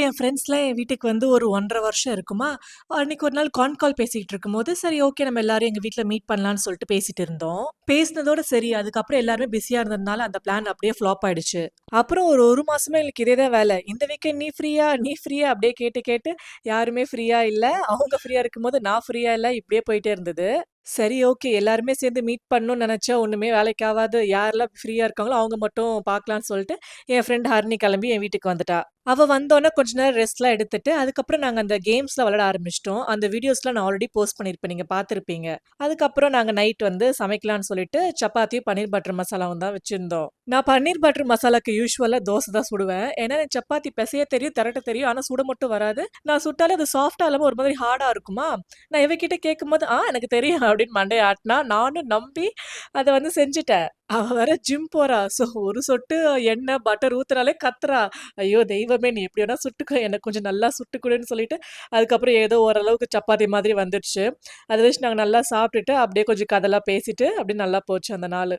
என் ஃப்ரெண்ட்ஸ்லாம் என் வீட்டுக்கு வந்து ஒரு 1½ வருஷம் இருக்குமா, அன்னைக்கு ஒரு நாள் கால் பேசிட்டு இருக்கும்போது, சரி ஓகே நம்ம எல்லாரும் எங்க வீட்ல மீட் பண்ணலான்னு சொல்லிட்டு பேசிட்டு இருந்தோம். பேசினதோட சரி, அதுக்கப்புறம் எல்லாருமே பிஸியா இருந்ததுனால அந்த பிளான் அப்படியே ஃப்ளாப் ஆயிடுச்சு. அப்புறம் ஒரு 1 மாசமா எங்களுக்கு இதே தான் வேல. இந்த வீக்கெண்ட் நீ ஃப்ரீயா? நீ ஃப்ரீயா? அப்படியே கேட்டு கேட்டு யாருமே ஃப்ரீயா இல்ல. அவங்க ஃப்ரீயா இருக்கும்போது நான் ஃப்ரீயா இல்ல. இப்படியே போயிட்டே இருந்தது. சரி ஓகே. எல்லாருமே சேர்ந்து மீட் பண்ணணும்னு நெனச்சா ஒண்ணுமே வேலைக்கு ஆவாது. யாரெல்லாம் ஃப்ரீயா இருக்காங்களோ அவங்க மட்டும் பார்க்கலான்னு சொல்லிட்டு, என் ஃப்ரெண்ட் ஹரிணி கிளம்பி என் வீட்டுக்கு வந்துட்டா. அவ வந்தோனே கொஞ்ச நேரம் ரெஸ்ட்லாம் எடுத்துட்டு, அதுக்கப்புறம் நாங்க அந்த கேம்ஸ்லாம் விளையாட ஆரம்பிச்சுட்டோம். அந்த வீடியோஸ்லாம் நான் ஆல்ரெடி போஸ்ட் பண்ணியிருப்பேன். நீங்க பார்த்திருப்பீங்க. அதுக்கப்புறம் நாங்க நைட் வந்து சமைக்கலான்னு சொல்லிட்டு, சப்பாத்தியும் பன்னீர் பட்டர் மசாலாவும் தான் வச்சிருந்தோம். நான் பன்னீர் பட்டர் மசாலாக்கு யூசுவலா தோசை தான் சுடுவேன். ஏன்னா எனக்கு சப்பாத்தி பெசைய தெரியும், தெரட்ட தெரியும். ஆனா சுட மட்டும் வராது. நான் சுட்டாலே அது சாஃப்ட்டா இல்லாம ஒரு மாதிரி ஹார்டா இருக்குமா, நான் இவகிட்ட கேட்கும்போது, எனக்கு தெரியும்" அப்படின்னு மண்டைய ஆட்டுனா. நானும் நம்பி அத வந்து செஞ்சுட்டேன். அவ வேற ஜிம் போறா. ஒரு சொட்டு எண்ணெய், பட்டர் ஊத்துனாலே கத்துறா. ஐயோ தெய்வமே! நீ எப்படி வேணா சுட்டுக்கோ. எனக்கு கொஞ்சம் நல்லா சுட்டு குடுன்னு சொல்லிட்டு, அதுக்கப்புறம் ஏதோ ஓரளவுக்கு சப்பாத்தி மாதிரி வந்துடுச்சு. அத வச்சு நாங்க நல்லா சாப்பிட்டுட்டு, அப்படியே கொஞ்சம் கதைலாம் பேசிட்டு, அப்படியே நல்லா போச்சு அந்த நாளு.